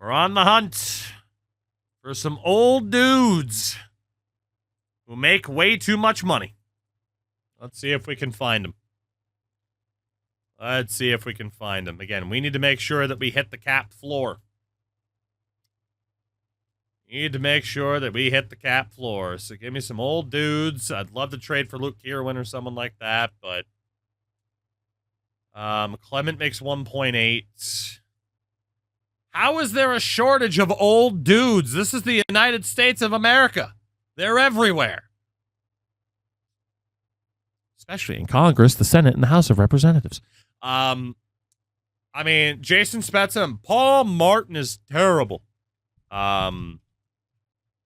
We're on the hunt for some old dudes who make way too much money. Let's see if we can find them. Again, we need to make sure that we hit the cap floor. So give me some old dudes. I'd love to trade for Luke Kierwin or someone like that, but Clement makes 1.8. How is there a shortage of old dudes? This is the United States of America. They're everywhere. Especially in Congress, the Senate, and the House of Representatives. Jason Spezza and Paul Martin is terrible. Spezza's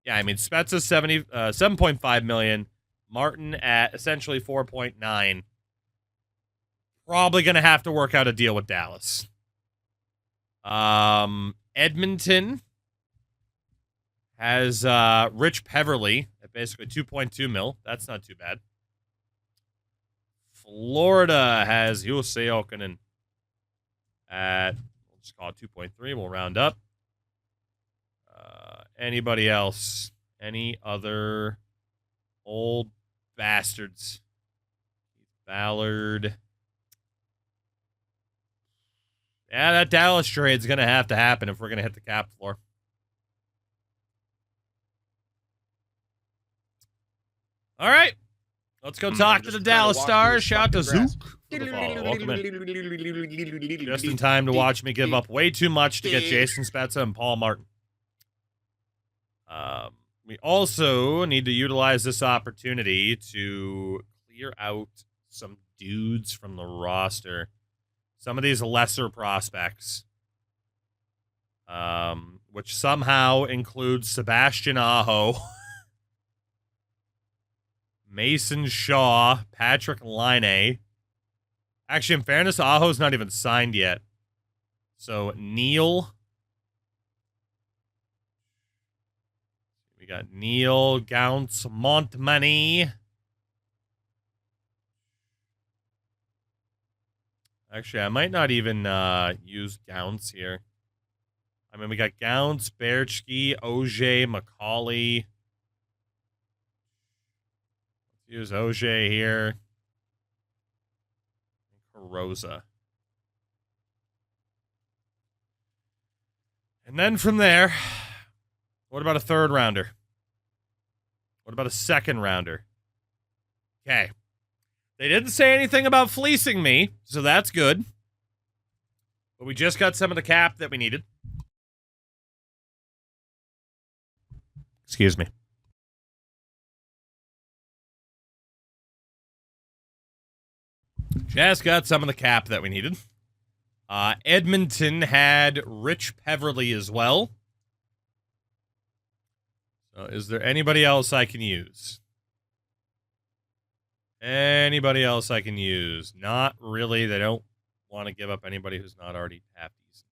7.5 million. Martin at essentially 4.9. Probably going to have to work out a deal with Dallas. Edmonton has Rich Peverly at basically 2.2 mil. That's not too bad. Florida has Jussi Jokinen at, we'll just call it 2.3. We'll round up. Anybody else? Any other old bastards? Ballard. Yeah, that Dallas trade's going to have to happen if we're going to hit the cap floor. All right. Let's go talk to the Dallas Stars. Shout out to Zook. Welcome in. Just in time to watch me give up way too much to get Jason Spezza and Paul Martin. We also need to utilize this opportunity to clear out some dudes from the roster. Some of these lesser prospects, which somehow includes Sebastian Aho, Mason Shaw, Patrick Laine. Actually, in fairness, Aho's not even signed yet. So, Neil. We got Neil, Gauntz, Montmagny. Actually, I might not even use Gauntz here. We got Gauntz, Berchke, Auger, McCauley. Let's use Auger here. Carosa. And then from there, what about a third rounder? What about a second rounder? Okay. They didn't say anything about fleecing me, so that's good. But we just got some of the cap that we needed. Excuse me. Just got some of the cap that we needed. Edmonton had Rich Peverly as well. So is there anybody else I can use? Anybody else I can use? Not really. They don't want to give up anybody who's not already half decent.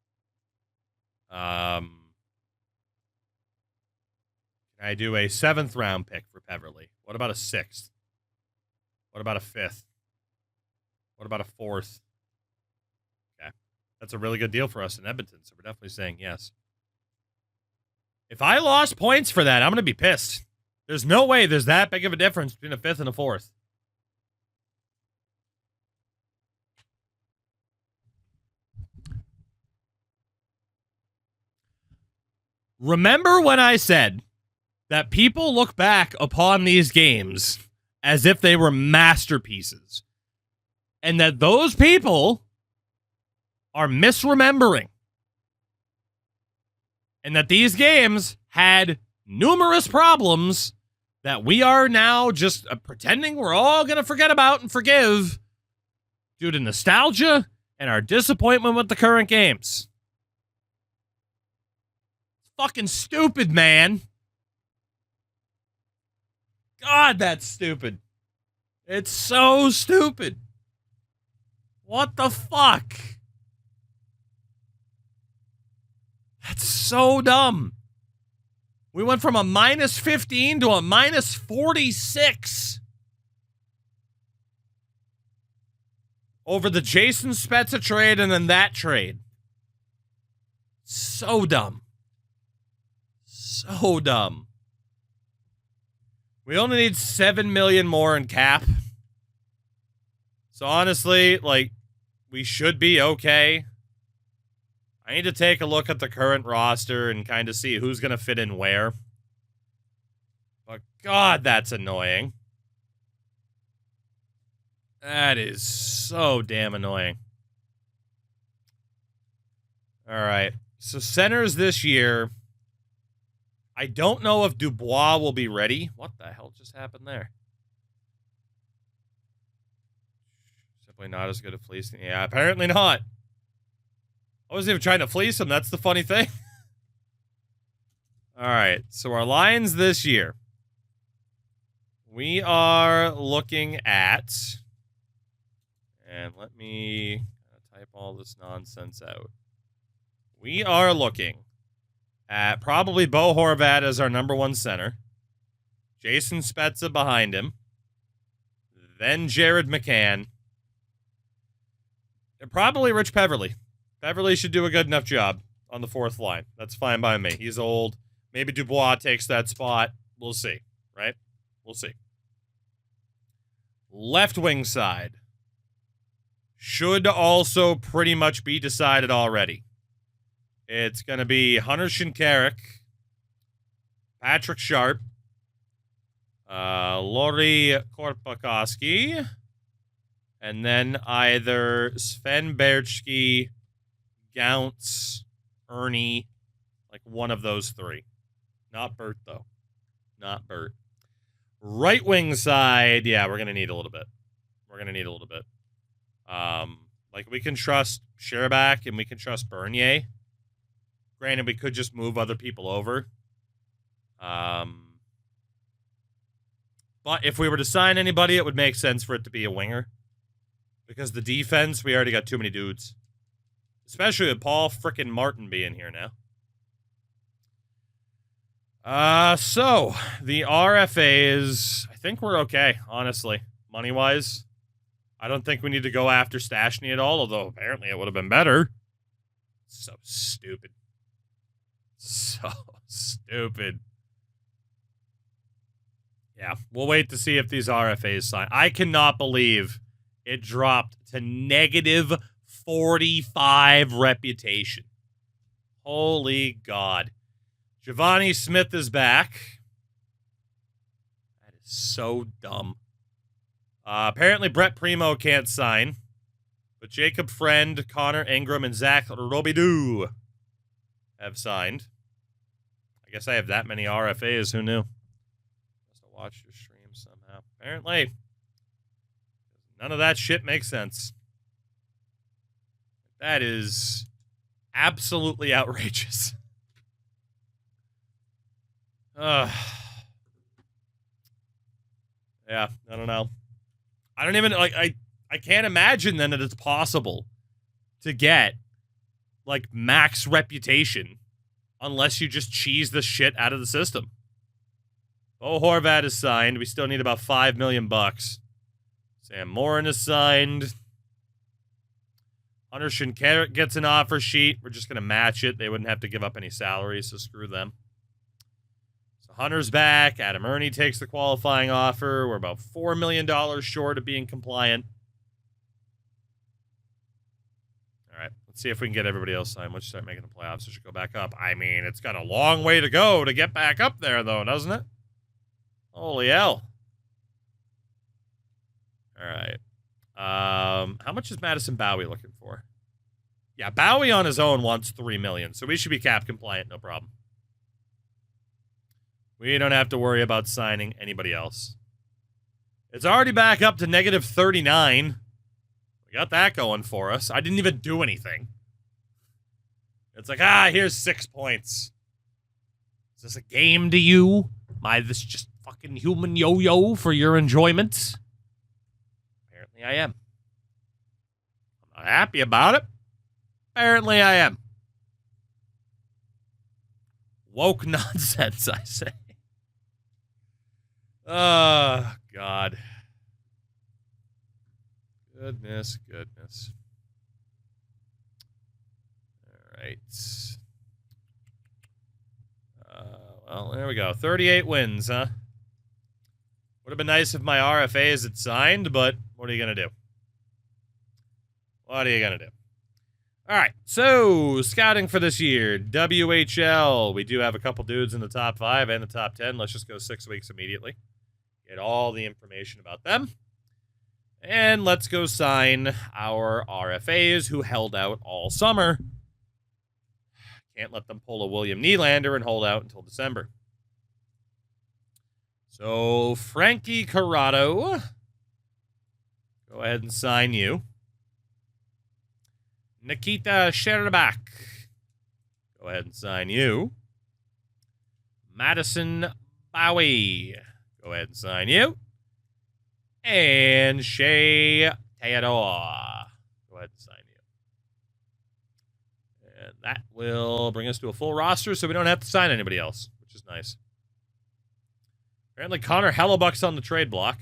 Can I do a 7th round pick for Peverly? What about a 6th? What about a 5th? What about a 4th? Okay. That's a really good deal for us in Edmonton, so we're definitely saying yes. If I lost points for that, I'm going to be pissed. There's no way there's that big of a difference between a 5th and a 4th. Remember when I said that people look back upon these games as if they were masterpieces, and that those people are misremembering, and that these games had numerous problems that we are now just pretending we're all going to forget about and forgive due to nostalgia and our disappointment with the current games? Fucking stupid, man. God, that's stupid. It's so stupid. What the fuck? That's so dumb. We went from a minus 15 to a minus 46 over the Jason Spezza trade and then that trade. So dumb. so dumb. We only need $7 million more in cap. So honestly, like, we should be okay. I need to take a look at the current roster and kind of see who's going to fit in where. But God, that's annoying. That is so damn annoying. All right. So centers this year. I don't know if Dubois will be ready. What the hell just happened there? Simply not as good at fleecing. Yeah, apparently not. I wasn't even trying to fleece him. That's the funny thing. All right. So our lines this year. We are looking at... And let me type all this nonsense out. We are looking at probably Bo Horvat as our number one center. Jason Spezza behind him. Then Jared McCann. And probably Rich Peverley. Peverley should do a good enough job on the fourth line. That's fine by me. He's old. Maybe Dubois takes that spot. We'll see, right? We'll see. Left wing side. Should also pretty much be decided already. It's going to be Hunter Shinkaruk, Patrick Sharp, Lori Korpakowski, and then either Sven Berchke, Gaunts, Ernie, like one of those three. Not Bert, though. Not Bert. Right wing side, yeah, we're going to need a little bit. Like, we can trust Sherbak and we can trust Bernier. Granted, we could just move other people over. But if we were to sign anybody, it would make sense for it to be a winger. Because the defense, we already got too many dudes. Especially with Paul frickin' Martin being here now. So, the RFAs, I think we're okay, honestly. Money-wise. I don't think we need to go after Stastny at all, although apparently it would have been better. So stupid. So stupid. Yeah, we'll wait to see if these RFAs sign. I cannot believe it dropped to negative 45 reputation. Holy God. Giovanni Smith is back. That is so dumb. Apparently Brett Primo can't sign. But Jacob Friend, Connor Ingram, and Zach Robidoux have signed. I guess I have that many RFAs. Who knew? Must have watched your stream somehow. Apparently. None of that shit makes sense. That is absolutely outrageous. Yeah, I don't know. I don't even, like, I can't imagine then that it's possible to get, like, max reputation unless you just cheese the shit out of the system. Bo Horvat is signed. We still need about $5 million. Sam Morin is signed. Hunter Shinkaruk gets an offer sheet. We're just going to match it. They wouldn't have to give up any salary, so screw them. Hunter's back. Adam Ernie takes the qualifying offer. We're about $4 million short of being compliant. All right. Let's see if we can get everybody else signed. Let's start making the playoffs. It should go back up. I mean, it's got a long way to go to get back up there, though, doesn't it? Holy hell. All right. How much is Madison Bowie looking for? Yeah, Bowie on his own wants $3 million, so we should be cap compliant, no problem. We don't have to worry about signing anybody else. It's already back up to negative 39. We got that going for us. I didn't even do anything. It's like, here's 6 points. Is this a game to you? Am I this just fucking human yo-yo for your enjoyment? Apparently I am. I'm not happy about it. Apparently I am. Woke nonsense, I say. Oh, God. Goodness. All right. Well, there we go. 38 wins, huh? Would have been nice if my RFAs had signed, but what are you going to do? What are you going to do? All right, so scouting for this year, WHL. We do have a couple dudes in the top 5 and the top 10. Let's just go 6 weeks immediately. Get all the information about them. And let's go sign our RFAs who held out all summer. Can't let them pull a William Nylander and hold out until December. So, Frankie Corrado, go ahead and sign you. Nikita Sherbak, go ahead and sign you. Madison Bowie, go ahead and sign you. And Shea Theodore, go ahead and sign you. And that will bring us to a full roster, so we don't have to sign anybody else, which is nice. Apparently, Connor Hellebuck's on the trade block.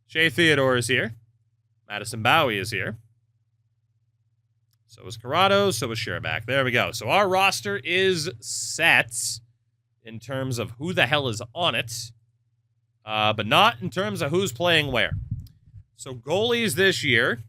Shea Theodore is here. Madison Bowie is here. So is Corrado. So is Sherbak. There we go. So our roster is set in terms of who the hell is on it, but not in terms of who's playing where. So goalies this year.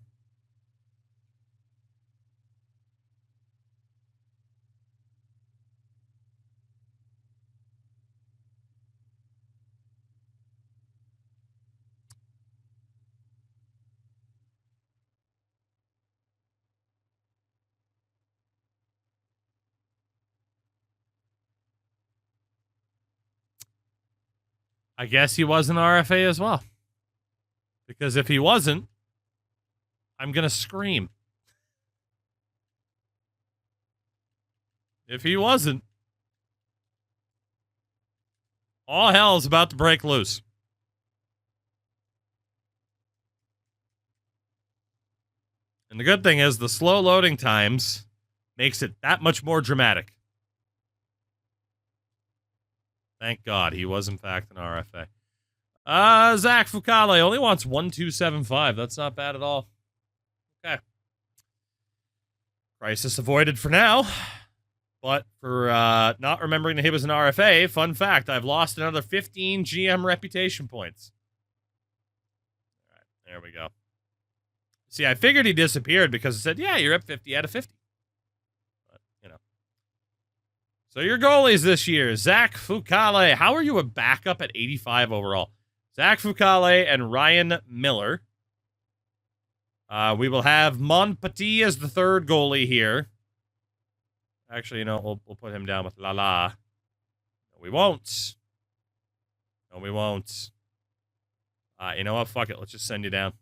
I guess he was an RFA as well. Because if he wasn't, I'm going to scream. If he wasn't, all hell is about to break loose. And the good thing is the slow loading times makes it that much more dramatic. Thank God he was, in fact, an RFA. Zach Fucale only wants 1275. That's not bad at all. Okay. Crisis avoided for now. But for not remembering that he was an RFA, fun fact, I've lost another 15 GM reputation points. All right, there we go. See, I figured he disappeared because it said, yeah, you're at 50 out of 50. But, you know. So your goalies this year, Zach Fucale. How are you a backup at 85 overall? Zach Fucale and Ryan Miller. We will have Monpetit as the third goalie here. Actually, you know, we'll put him down with Lala. No, we won't. No, we won't. You know what? Fuck it. Let's just send you down.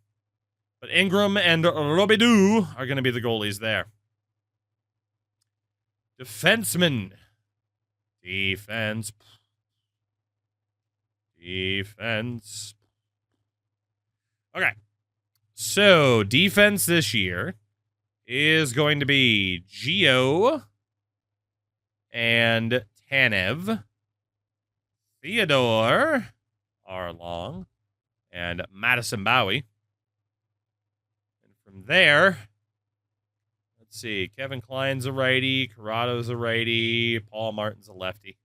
But Ingram and Robidoux are going to be the goalies there. Defenseman. Defense. Defense. Okay. So, defense this year is going to be Gio and Tanev, Theodore, Arlong, and Madison Bowie. And from there, let's see, Kevin Klein's a righty, Corrado's a righty, Paul Martin's a lefty.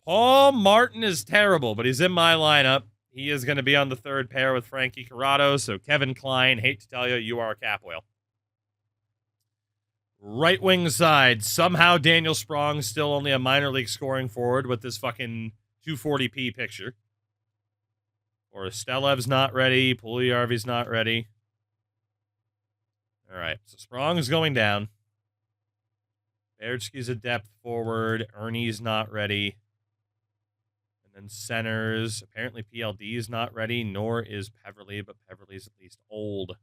Paul Martin is terrible, but he's in my lineup. He is going to be on the third pair with Frankie Corrado, so Kevin Klein, hate to tell you, you are a cap whale. Right wing side, somehow Daniel Sprong's still only a minor league scoring forward with this fucking 240p picture. Or Stelev's not ready, Puljujärvi's not ready. All right, so Sprong is going down. Berchke's a depth forward. Ernie's not ready. And then centers. Apparently PLD is not ready, nor is Peverly, but Peverly's at least old.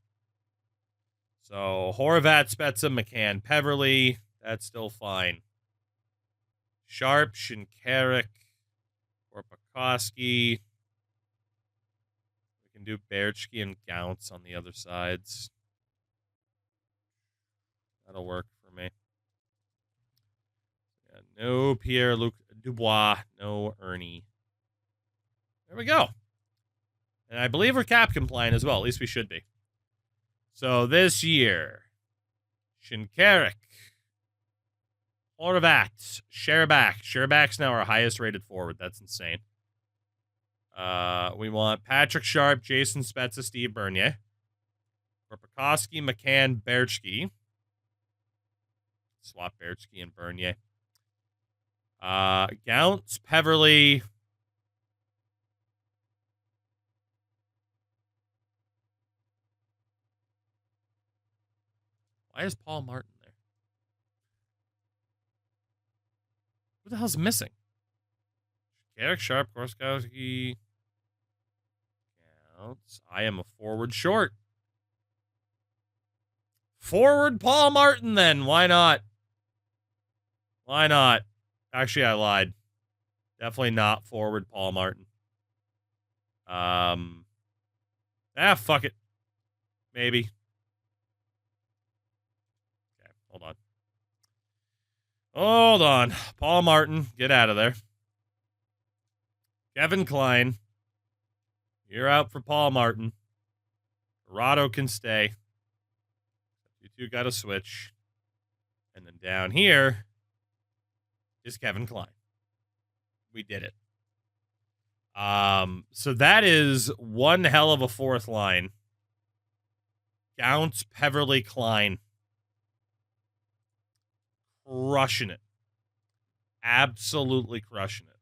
So Horvat, Spezza, McCann, Peverly. That's still fine. Sharp, Shinkarik, Korpikoski. We can do Berchke and Gaunce on the other sides. That'll work for me. Yeah, no Pierre-Luc Dubois, no Ernie. There we go. And I believe we're cap compliant as well. At least we should be. So this year, Shinkarik, Horvat. Sherbak. Sherbak's now our highest rated forward. That's insane. We want Patrick Sharp, Jason Spezza, Steve Bernier. Korpikoski, McCann, Berchke. Swap Berchke and Bernier. Gauntz, Peverly. Why is Paul Martin there? Who the hell's missing? Garrick, Sharp, Korskowski. Gauntz. I am a forward short. Forward Paul Martin, then. Why not? Why not? Actually, I lied. Definitely not forward Paul Martin. Fuck it. Maybe. Okay, hold on. Hold on. Paul Martin, get out of there. Kevin Klein, you're out for Paul Martin. Corrado can stay. You two got to switch. And then down here is Kevin Klein. We did it. So that is one hell of a fourth line. Gauntz, Peverly, Klein. Crushing it. Absolutely crushing it.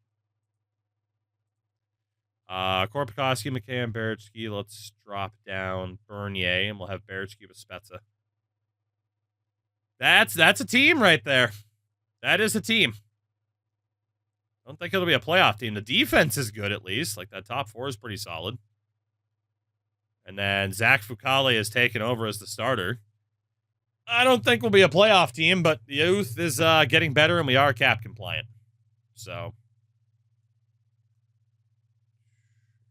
Korpikoski, McCann, Berchke. Let's drop down Bernier, and we'll have Berchke with Spezza. That's a team right there. That is a team. I don't think it'll be a playoff team. The defense is good, at least. Like, that top four is pretty solid. And then Zach Fucale has taken over as the starter. I don't think we'll be a playoff team, but the youth is getting better, and we are cap compliant. So,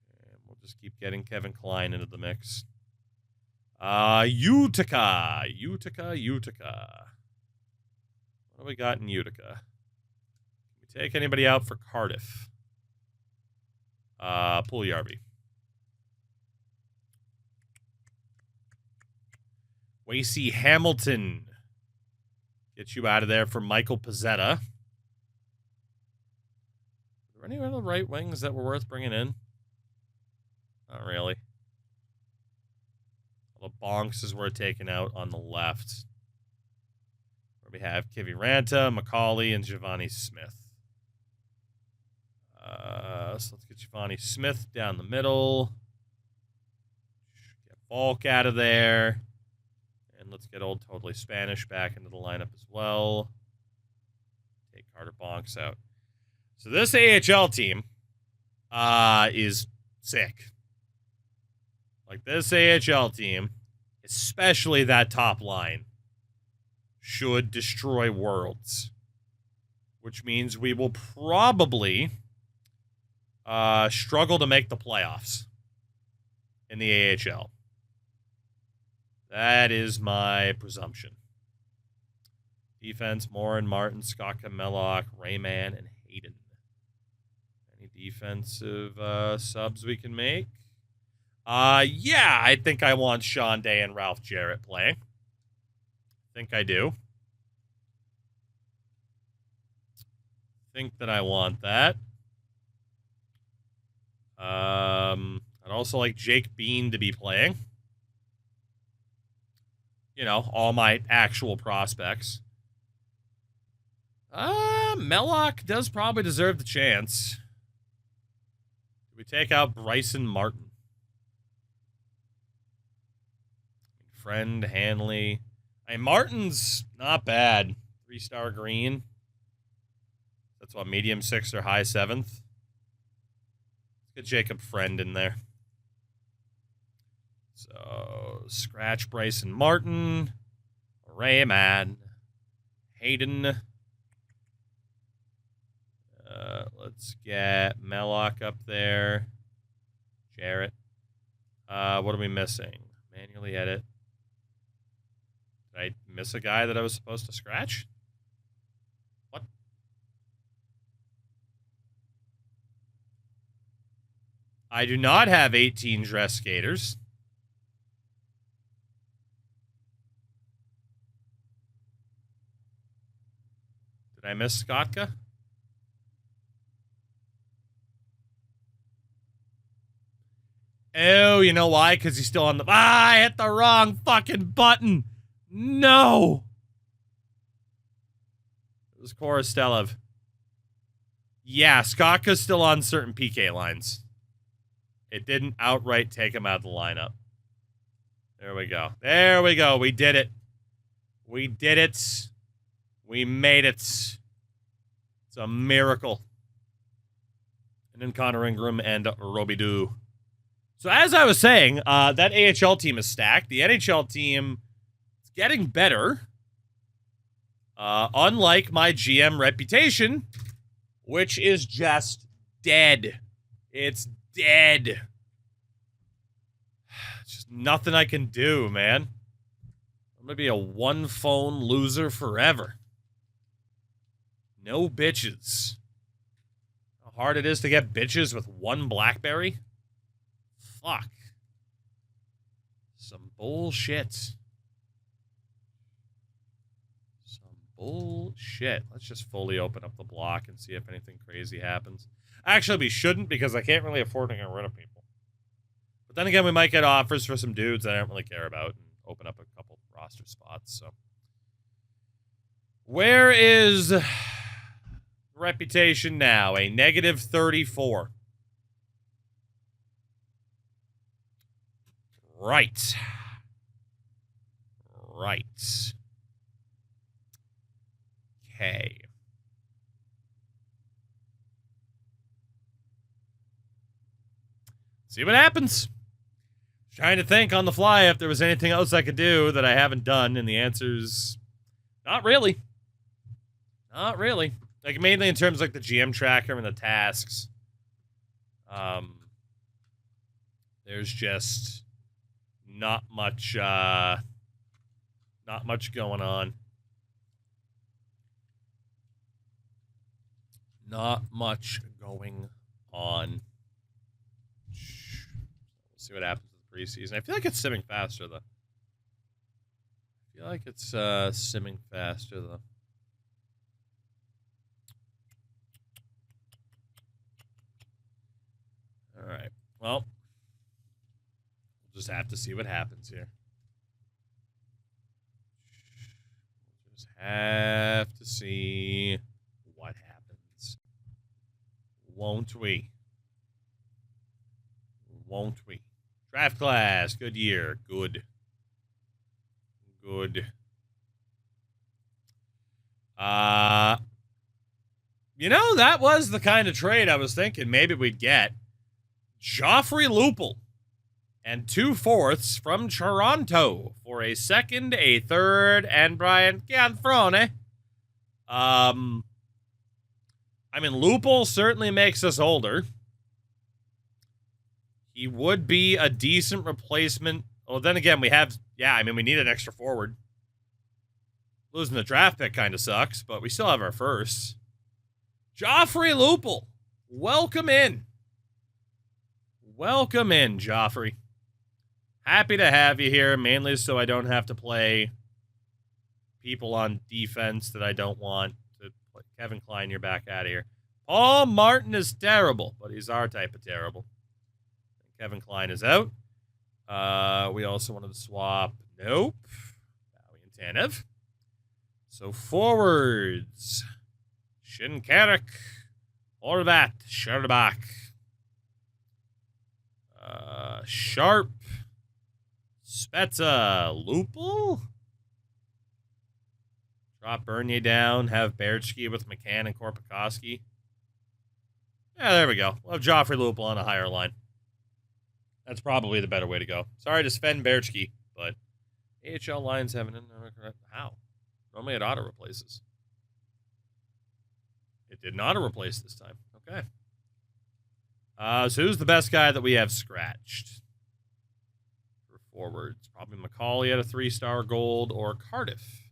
and we'll just keep getting Kevin Klein into the mix. Utica. What do we got in Utica? Can we take anybody out for Cardiff? Puljujärvi. Wasey Hamilton. Get you out of there for Michael Pezzetta. Are there any other right wings that were worth bringing in? Not really. All the bonks were taken out on the left. Where we have Kiviranta, McCauley, and Giovanni Smith. So let's get Giovanni Smith down the middle. Get Falk out of there. And let's get old Totally Spanish back into the lineup as well. Take Carter Bonks out. So this AHL team is sick. Like, this AHL team, especially that top line, should destroy worlds. Which means we will probably struggle to make the playoffs in the AHL. That is my presumption. Defense, Morin, Martin, Skaka, Mellock, Rayman, and Hayden. Any defensive subs we can make? Yeah, I think I want Sean Day and Ralph Jarrett playing. I think I do. Think that I want that. I'd also like Jake Bean to be playing. You know, all my actual prospects. Mellock does probably deserve the chance. Do we take out Bryson Martin? Friend, Hanley. Hey, Martin's not bad. 3-star green. That's what, medium 6th or high 7th? Let's get Jacob Friend in there. So, scratch Bryson Martin. Rayman. Hayden. Let's get Mellock up there. Jarrett. What are we missing? Manually edit. Did I miss a guy that I was supposed to scratch? What? I do not have 18 dress skaters. Did Did I miss Skotka? Oh, you know why? Because he's still on the... I hit the wrong fucking button. No. It was Korostelev. Yeah, Skotka's still on certain PK lines. It didn't outright take him out of the lineup. There we go. There we go. We did it. We did it. We made it. It's a miracle. And then Connor Ingram and Robidoux. So as I was saying, that AHL team is stacked. The NHL team is getting better. Unlike my GM reputation, which is just dead. It's dead. Just nothing I can do, man. I'm gonna be a one-phone loser forever. No bitches. How hard it is to get bitches with one BlackBerry? Fuck. Some bullshit. Some bullshit. Let's just fully open up the block and see if anything crazy happens. Actually, we shouldn't because I can't really afford to get rid of people. But then again, we might get offers for some dudes that I don't really care about and open up a couple roster spots. So, where is reputation now? A negative 34. Right. Right. Okay. See what happens. Trying to think on the fly if there was anything else I could do that I haven't done, and the answer's not really. Not really. Like, mainly in terms of, like, the GM tracker and the tasks. There's just not much going on. Not much going on. We'll see what happens with the preseason. I feel like it's simming faster, though. I feel like it's simming faster, though. All right. Well, we'll just have to see what happens here. We'll just have to see what happens. Won't we? Won't we? Draft class. Good year. Good. Good. You know, that was the kind of trade I was thinking maybe we'd get. Joffrey Lupul and 2 4ths from Toronto for a second, a third, and Brian Canfrone. I mean, Lupul certainly makes us older. He would be a decent replacement. Well, then again, we have, yeah, I mean, we need an extra forward. Losing the draft pick kind of sucks, but we still have our first. Joffrey Lupul, welcome in. Welcome in, Joffrey. Happy to have you here, mainly so I don't have to play people on defense that I don't want to play. Kevin Klein, you're back out of here. Paul Martin is terrible, but he's our type of terrible. Kevin Klein is out. We also wanted to swap. Nope. Howie and Tanev. So forwards. Shinkarik. Horvat. Sherbak. Sharp. Spezza. Lupul. Drop Bernier down. Have Berchki with McCann and Korpikoski. Yeah, there we go. We'll have Joffrey Lupul on a higher line. That's probably the better way to go. Sorry to Sven Berchki, but AHL lines haven't... How? Normally it auto-replaces. It did not auto-replace this time. Okay. So who's the best guy that we have scratched? For forwards. Probably McCauley at a 3-star gold or Cardiff.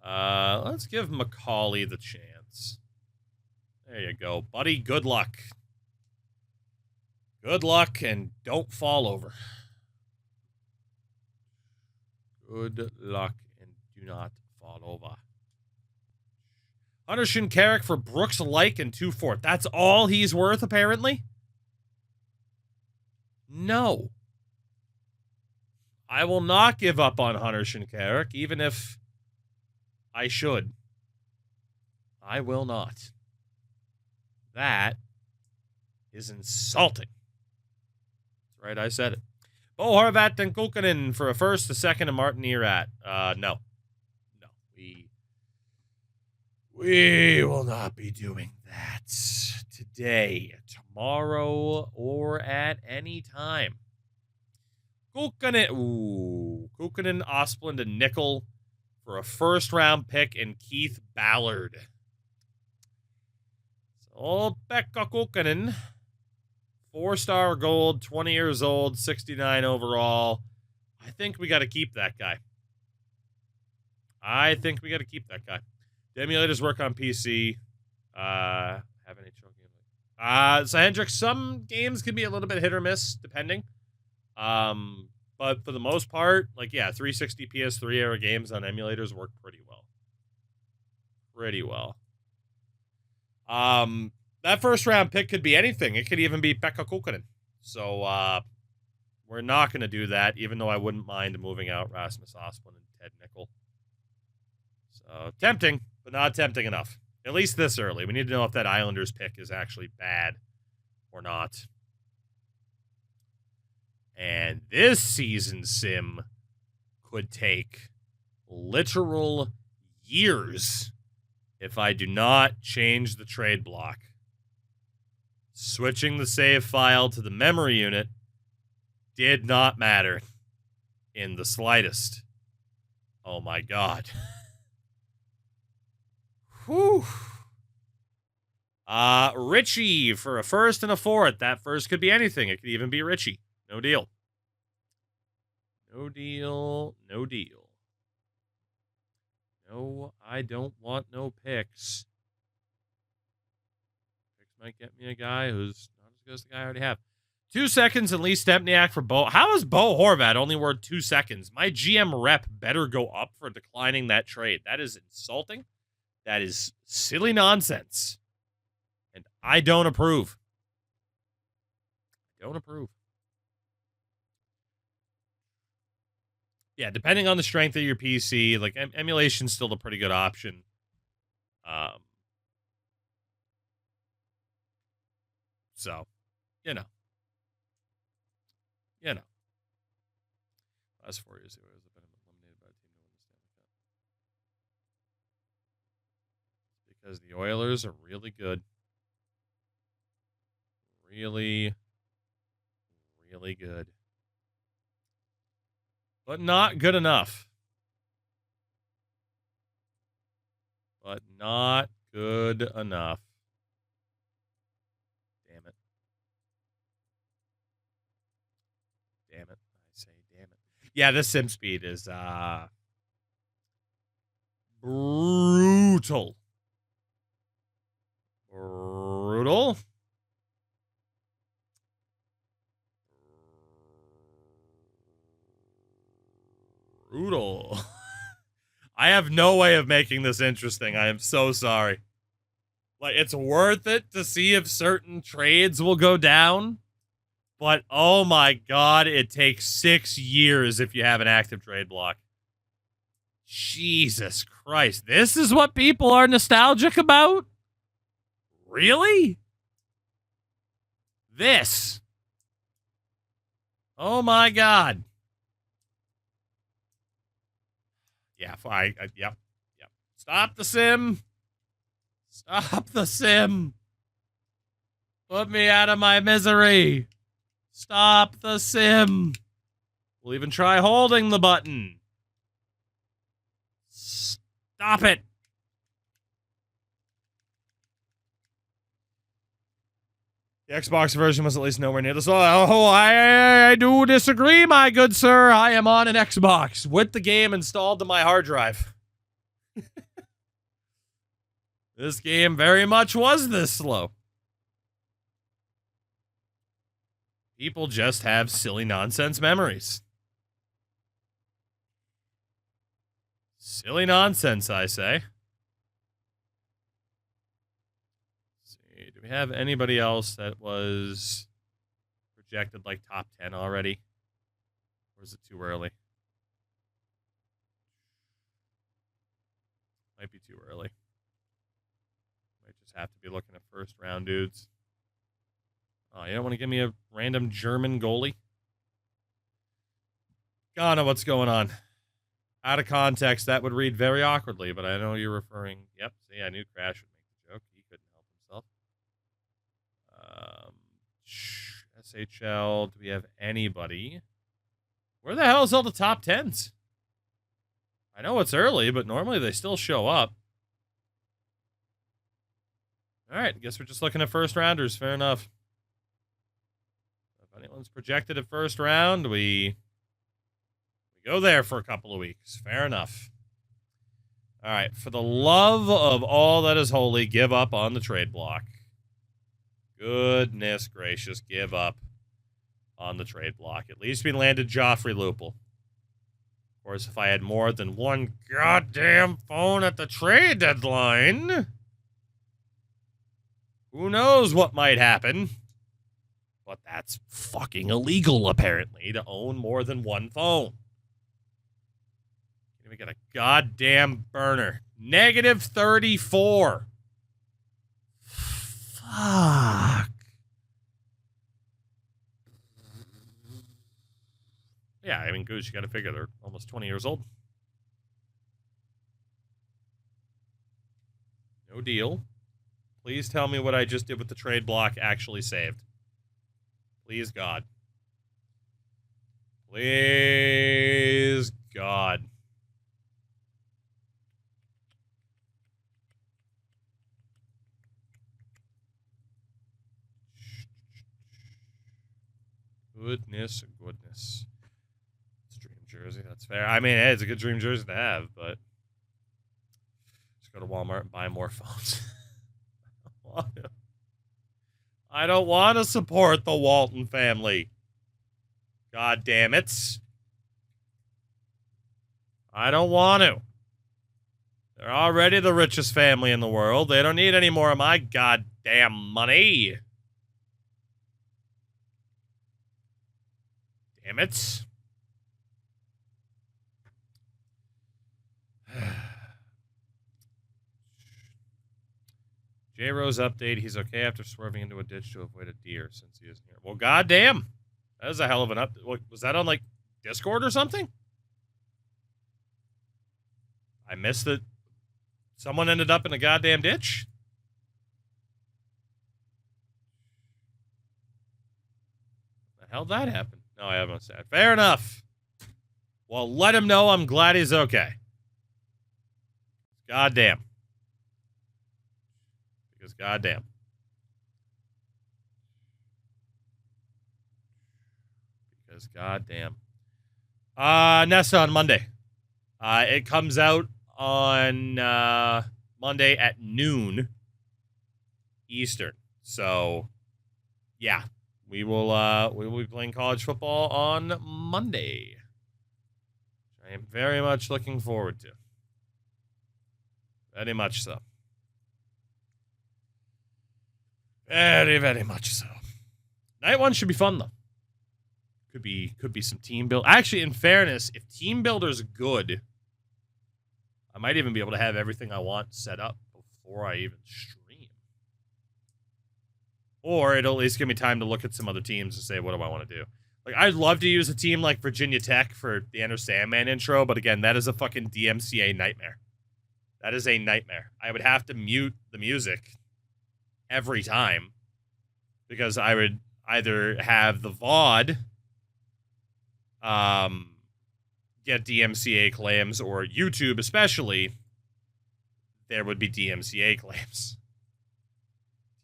Let's give McCauley the chance. There you go, buddy. Good luck. Good luck and don't fall over. Good luck and do not fall over. Hunter Shinkarik for Brooks Like and 2/4. That's all he's worth, apparently? No. I will not give up on Hunter Shinkarik, even if I should. I will not. That is insulting. That's right, I said it. Bo Horvat and Kulkanen for a first, a second, and Martin Erat. No. No. We will not be doing that today, tomorrow, or at any time. Kulkanen, Osplund, and Nickel for a first-round pick, and Keith Ballard. So, Pekka Kulkanen, 4-star gold, 20 years old, 69 overall. I think we got to keep that guy. The emulators work on PC. Have any choking? So Hendrix, some games can be a little bit hit or miss, depending. But for the most part, like, yeah, 360 PS3 era games on emulators work pretty well. That first round pick could be anything. It could even be Pekka Kulkanen. So, we're not going to do that, even though I wouldn't mind moving out Rasmus Osplund and Ted Nickel. So, tempting, but not tempting enough. At least this early. We need to know if that Islanders pick is actually bad or not. And this season sim could take literal years if I do not change the trade block. Switching the save file to the memory unit did not matter in the slightest. Oh my God. Whew. Richie for a first and a fourth. That first could be anything. It could even be Richie. No deal. No, I don't want no picks. Picks might get me a guy who's not as good as the guy I already have. 2 seconds and Lee Stempniak for Bo. How is Bo Horvat only worth 2 seconds? My GM rep better go up for declining that trade. That is insulting. That is silly nonsense. And I don't approve. Yeah, depending on the strength of your PC, like emulation's still a pretty good option. So, you know. Last 4 years, it has been eliminated by a team to win the Stanley Cup. Because the Oilers are really good. Really good. But not good enough. Damn it. I say damn it. Yeah, this sim speed is brutal. I have no way of making this interesting. I am so sorry. Like, it's worth it to see if certain trades will go down. But, oh my God, it takes 6 years if you have an active trade block. Jesus Christ. This is what people are nostalgic about? Really? This. Oh my God. Yeah, yep. Stop the sim. Put me out of my misery. Stop the sim. We'll even try holding the button. Stop it. The Xbox version was at least nowhere near this. Oh, I do disagree, my good sir. I am on an Xbox with the game installed to my hard drive. This game very much was this slow. People just have silly nonsense memories. Silly nonsense, I say. Do we have anybody else that was projected like top 10 already? Or is it too early? Might be too early. Might just have to be looking at first round dudes. Oh, you don't want to give me a random German goalie? God, know what's going on. Out of context, that would read very awkwardly, but I know you're referring. Yep, see, I knew Crash would make the joke. He couldn't help himself. SHL, do we have anybody? Where the hell is all the top 10s? I know it's early, but normally they still show up. All right, I guess we're just looking at first rounders. Fair enough. If anyone's projected at first round, we go there for a couple of weeks. Fair enough. All right, for the love of all that is holy, give up on the trade block. Goodness gracious, give up on the trade block. At least we landed Joffrey Lupul. Of course, if I had more than one goddamn phone at the trade deadline, who knows what might happen. But that's fucking illegal, apparently, to own more than one phone. Can't even get a goddamn burner. Negative 34. Fuck. Yeah, I mean, Goose, you gotta figure they're almost 20 years old. No deal. Please tell me what I just did with the trade block actually saved. Please, God. Please, God. Goodness. It's a dream jersey. That's fair. I mean, hey, it's a good dream jersey to have, but just go to Walmart and buy more phones. I don't want to support the Walton family. God damn it. I don't want to. They're already the richest family in the world. They don't need any more of my goddamn money. Damn it. J-Rose update. He's okay after swerving into a ditch to avoid a deer since he isn't here. Well, goddamn. That is a hell of an update. Was that on, like, Discord or something? I missed it. Someone ended up in a goddamn ditch? The hell did that happen? No, I haven't said. Fair enough. Well, let him know I'm glad he's okay. Goddamn. Because goddamn. Because goddamn. Nessa on Monday. It comes out on Monday at noon Eastern. So, yeah. We will be playing college football on Monday. I am very much looking forward to. Very much so. Very, very much so. Night one should be fun though. Could be some team build. Actually, in fairness, if team builder's good, I might even be able to have everything I want set up before I even stream. Or it'll at least give me time to look at some other teams and say, what do I want to do? Like, I'd love to use a team like Virginia Tech for the Enter Sandman intro, but again, that is a fucking DMCA nightmare. That is a nightmare. I would have to mute the music every time because I would either have the VOD get DMCA claims, or YouTube especially, there would be DMCA claims.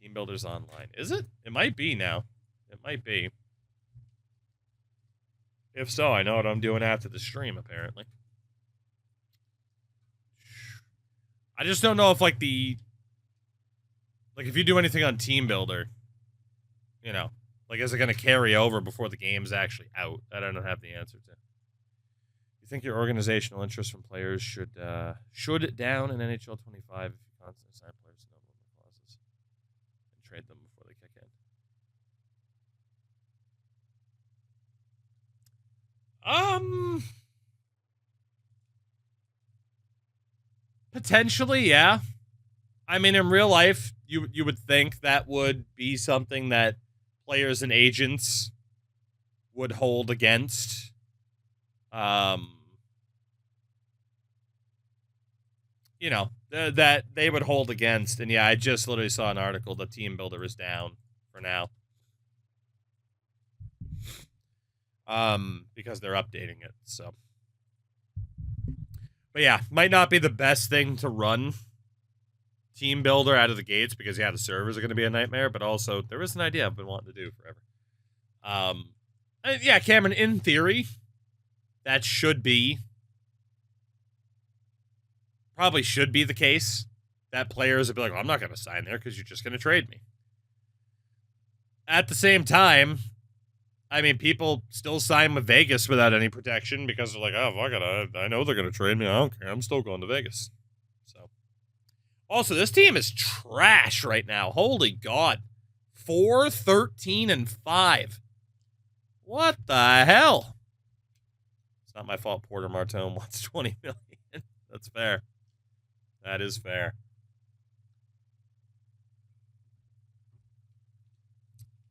Team Builders Online. Is it? It might be now. It might be. If so, I know what I'm doing after the stream, apparently. I just don't know if, like, if you do anything on Team Builder, you know, like, is it going to carry over before the game's actually out? That I don't have the answer to. You think your organizational interest from players should down in NHL 25 if you constantly sign players to no limit clauses and trade them before they kick in. Potentially, yeah. I mean, in real life, you would think that would be something that players and agents would hold against. You know, that they would hold against. And yeah, I just literally saw an article. The team builder is down for now. Because they're updating it. So, but yeah, might not be the best thing to run team builder out of the gates because yeah, the servers are going to be a nightmare. But also, there is an idea I've been wanting to do forever. Yeah, Cameron. In theory, that should be. Probably should be the case that players would be like, well, I'm not going to sign there because you're just going to trade me. At the same time, I mean, people still sign with Vegas without any protection because they're like, oh, fuck it, I know they're going to trade me. I don't care. I'm still going to Vegas. So, also, this team is trash right now. Holy God. 4-13-5. What the hell? It's not my fault Porter Martone wants $20 million. That's fair. That is fair.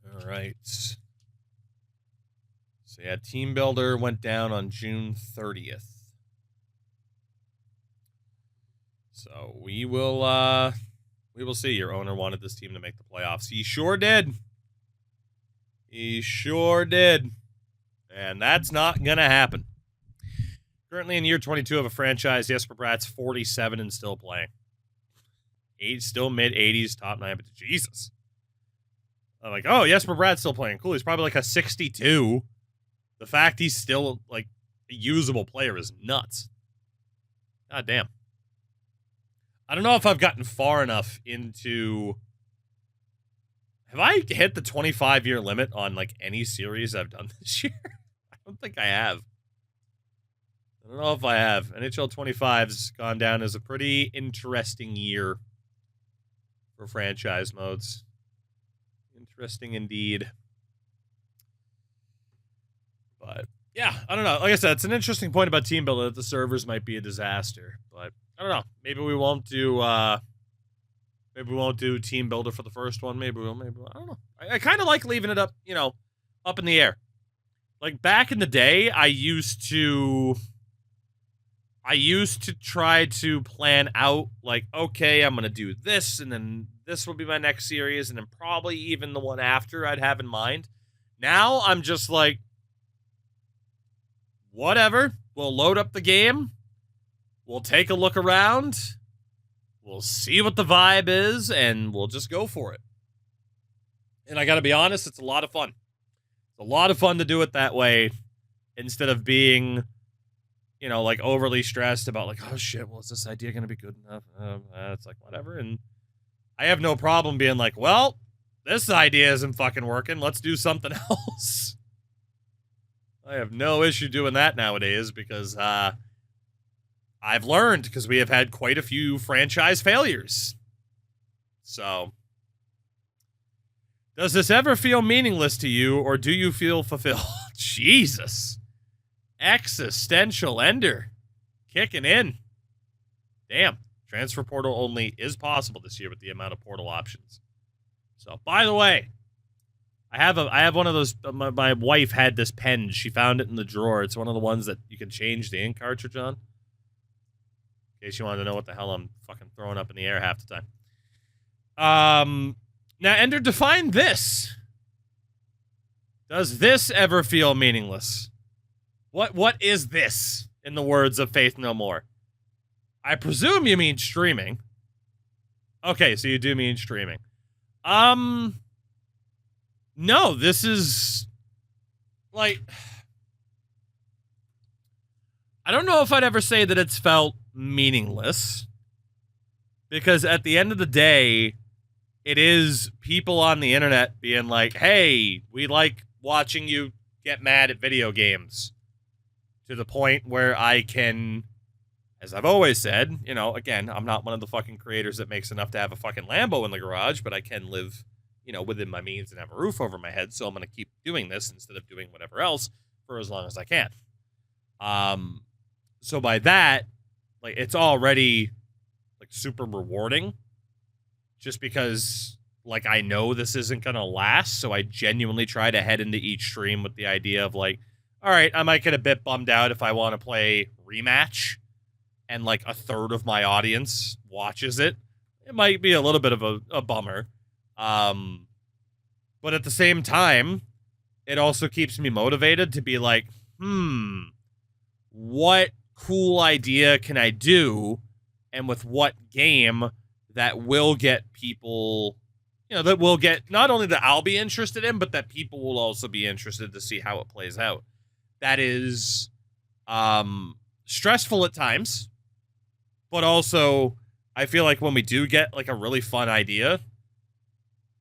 All right. So yeah, Team Builder went down on June 30th. So we will see. Your owner wanted this team to make the playoffs. He sure did. He sure did. And that's not gonna happen. Currently in year 22 of a franchise, Jesper Bratt's 47 and still playing. Age still mid-80s, top 9, but Jesus. I'm like, oh, Jesper Bratt's still playing. Cool, he's probably like a 62. The fact he's still like a usable player is nuts. God damn. I don't know if I've gotten far enough into... Have I hit the 25-year limit on like any series I've done this year? I don't think I have. I don't know if I have. NHL 25's gone down as a pretty interesting year for franchise modes. Interesting indeed. But, yeah, I don't know. Like I said, it's an interesting point about Team Builder that the servers might be a disaster. But, I don't know. Maybe we won't do, Team Builder for the first one. Maybe we'll, I don't know. I kind of like leaving it up, you know, up in the air. Like, back in the day, I used to try to plan out, like, okay, I'm going to do this, and then this will be my next series, and then probably even the one after I'd have in mind. Now, I'm just like, whatever. We'll load up the game. We'll take a look around. We'll see what the vibe is, and we'll just go for it. And I got to be honest, it's a lot of fun. It's a lot of fun to do it that way instead of being... you know, like, overly stressed about, like, oh, shit, well, is this idea going to be good enough? It's like, whatever, and I have no problem being like, well, this idea isn't fucking working, let's do something else. I have no issue doing that nowadays because, I've learned, because we have had quite a few franchise failures. So, does this ever feel meaningless to you, or do you feel fulfilled? Jesus. Existential Ender. Kicking in. Damn. Transfer portal only is possible this year with the amount of portal options. So, by the way, I have one of those, my wife had this pen. She found it in the drawer. It's one of the ones that you can change the ink cartridge on. In case you wanted to know what the hell I'm fucking throwing up in the air half the time. Now, Ender, define this. Does this ever feel meaningless? What is this, in the words of Faith No More? I presume you mean streaming. Okay, so you do mean streaming. No, this is, like, I don't know if I'd ever say that it's felt meaningless, because at the end of the day, it is people on the internet being like, hey, we like watching you get mad at video games. To the point where I can, as I've always said, you know, again, I'm not one of the fucking creators that makes enough to have a fucking Lambo in the garage, but I can live within my means and have a roof over my head. So I'm going to keep doing this instead of doing whatever else for as long as I can. So by that, like, it's already like super rewarding just because like I know this isn't going to last. So I genuinely try to head into each stream with the idea of like, all right, I might get a bit bummed out if I want to play rematch and like a third of my audience watches it. It might be a little bit of a bummer. But at the same time, it also keeps me motivated to be like, what cool idea can I do? And with what game that will get people, that will get not only that I'll be interested in, but that people will also be interested to see how it plays out. That is stressful at times, but also I feel like when we do get like a really fun idea,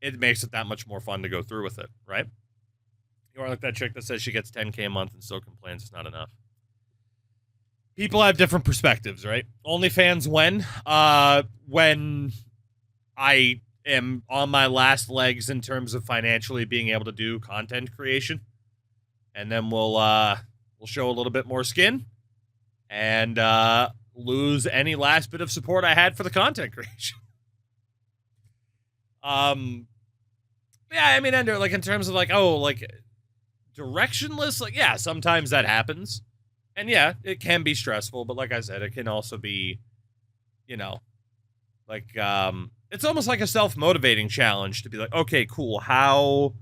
it makes it that much more fun to go through with it, right? You are like that chick that says she gets 10K a month and still complains it's not enough. People have different perspectives, right? OnlyFans when I am on my last legs in terms of financially being able to do content creation. And then we'll show a little bit more skin and lose any last bit of support I had for the content creation. Yeah, I mean, Ender, like in terms of like, directionless, like, yeah, sometimes that happens. And yeah, it can be stressful, but like I said, it can also be, like, it's almost like a self-motivating challenge to be like, okay, cool, how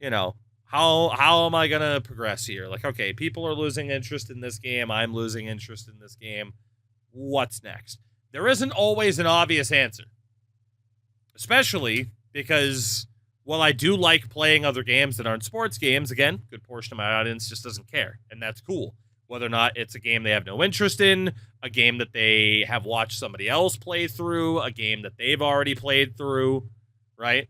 am I gonna progress here? Like, okay, people are losing interest in this game, I'm losing interest in this game. What's next? There isn't always an obvious answer. Especially because, while I do like playing other games that aren't sports games, again, a good portion of my audience just doesn't care, and that's cool. Whether or not it's a game they have no interest in, a game that they have watched somebody else play through, a game that they've already played through, right?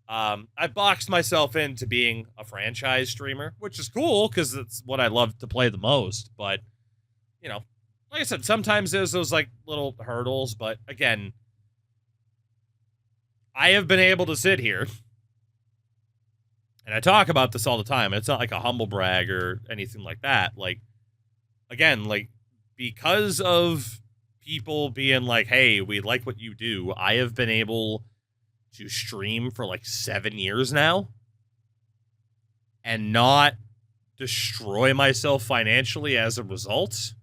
I boxed myself into being a franchise streamer, which is cool because it's what I love to play the most. But, like I said, sometimes there's those like little hurdles. But again, I have been able to sit here, and I talk about this all the time. And it's not like a humble brag or anything like that. Like, again, like, because of people being like, hey, we like what you do, I have been able to stream for like 7 years now and not destroy myself financially as a result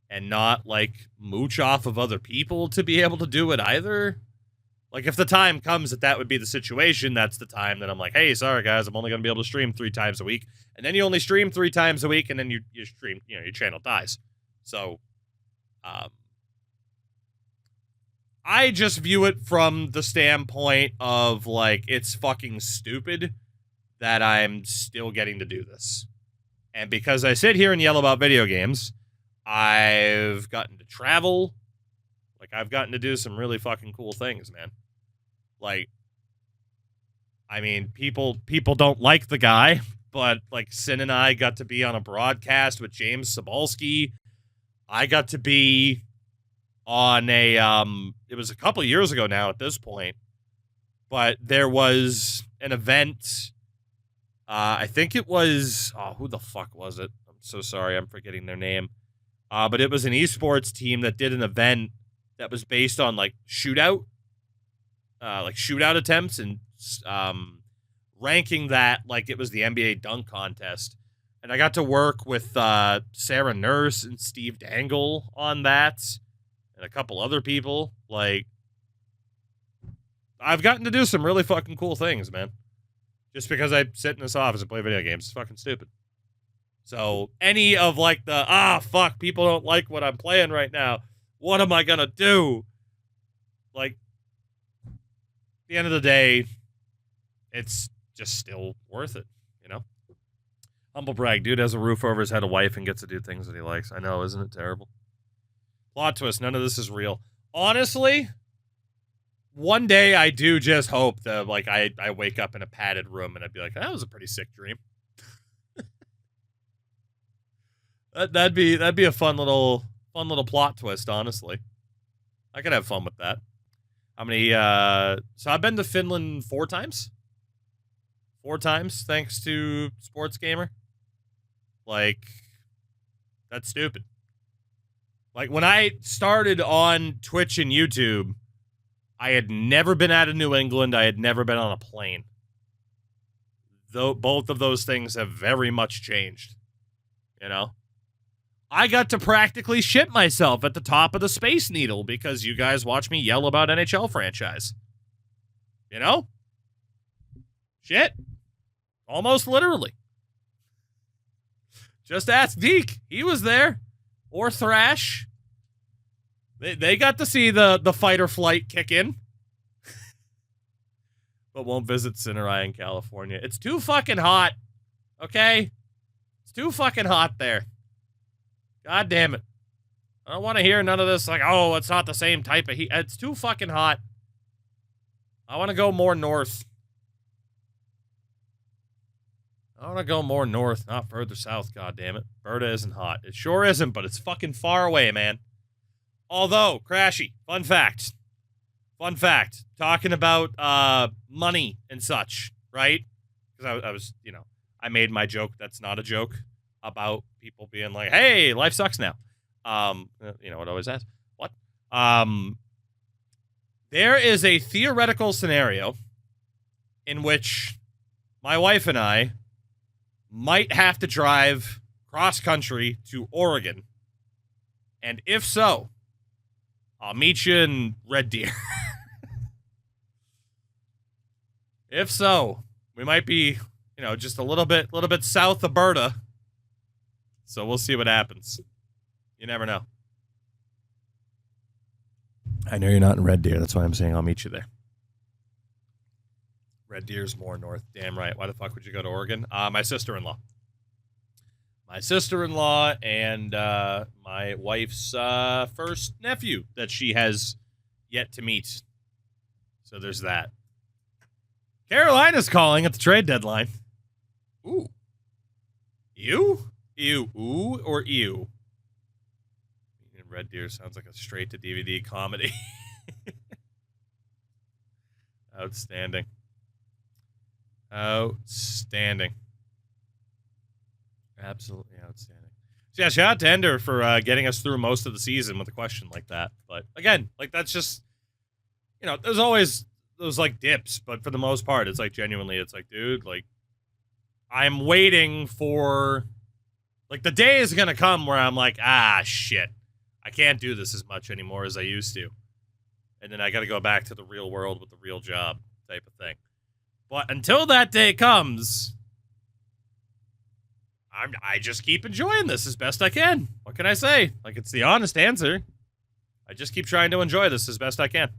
and not like mooch off of other people to be able to do it either. Like, if the time comes that would be the situation, that's the time that I'm like, hey, sorry guys, I'm only going to be able to stream 3 times a week. And then you only stream 3 times a week and then you stream, your channel dies. So, I just view it from the standpoint of, like, it's fucking stupid that I'm still getting to do this. And because I sit here and yell about video games, I've gotten to travel. Like, I've gotten to do some really fucking cool things, man. Like, I mean, people don't like the guy, but, like, Sin and I got to be on a broadcast with James Sobalski. I got to be on a, it was a couple years ago now at this point, but there was an event, I think it was, who the fuck was it? I'm so sorry, I'm forgetting their name. But it was an esports team that did an event that was based on, like, shootout attempts and, ranking that like it was the NBA dunk contest. And I got to work with, Sarah Nurse and Steve Dangle on that. And a couple other people. Like, I've gotten to do some really fucking cool things, man. Just because I sit in this office and play video games. It's fucking stupid. So, any of, like, the, fuck, people don't like what I'm playing right now. What am I gonna do? Like, at the end of the day, it's just still worth it, Humble brag. Dude has a roof over his head, a wife, and gets to do things that he likes. I know, isn't it terrible? Plot twist, none of this is real. Honestly, one day I do just hope that, like, I wake up in a padded room and I'd be like, that was a pretty sick dream. That'd be a fun little plot twist, honestly. I could have fun with that. How many, so I've been to Finland 4 times. 4 times, thanks to Sports Gamer. Like, that's stupid. Like, when I started on Twitch and YouTube, I had never been out of New England. I had never been on a plane. Though both of those things have very much changed. You know? I got to practically shit myself at the top of the Space Needle because you guys watch me yell about NHL franchise. You know? Shit. Almost literally. Just ask Deke. He was there. Or Thrash. They got to see the fight or flight kick in. But won't visit Cinerai in California. It's too fucking hot. Okay? It's too fucking hot there. God damn it. I don't want to hear none of this like, oh, it's not the same type of heat. It's too fucking hot. I want to go more north. I want to go more north, not further south, goddammit. Berta isn't hot. It sure isn't, but it's fucking far away, man. Although, Crashy, fun fact, talking about money and such, right? Because I was, I made my joke that's not a joke about people being like, hey, life sucks now. It always has. What? There is a theoretical scenario in which my wife and I might have to drive cross-country to Oregon. And if so, I'll meet you in Red Deer. If so, we might be, just a little bit south of Berta. So we'll see what happens. You never know. I know you're not in Red Deer. That's why I'm saying I'll meet you there. Red Deer's more north. Damn right. Why the fuck would you go to Oregon? My sister-in-law. My sister-in-law and my wife's first nephew that she has yet to meet. So there's that. Carolina's calling at the trade deadline. Ooh. Ew? Ew. Ooh or ew? Red Deer sounds like a straight-to-DVD comedy. Outstanding. Outstanding. Absolutely outstanding. So yeah, shout out to Ender for getting us through most of the season with a question like that. But again, like that's just, there's always those like dips, but for the most part, it's like genuinely, it's like, dude, like I'm waiting for, like the day is gonna come where I'm like, shit, I can't do this as much anymore as I used to, and then I got to go back to the real world with the real job type of thing. But until that day comes, I just keep enjoying this as best I can. What can I say? Like, it's the honest answer. I just keep trying to enjoy this as best I can.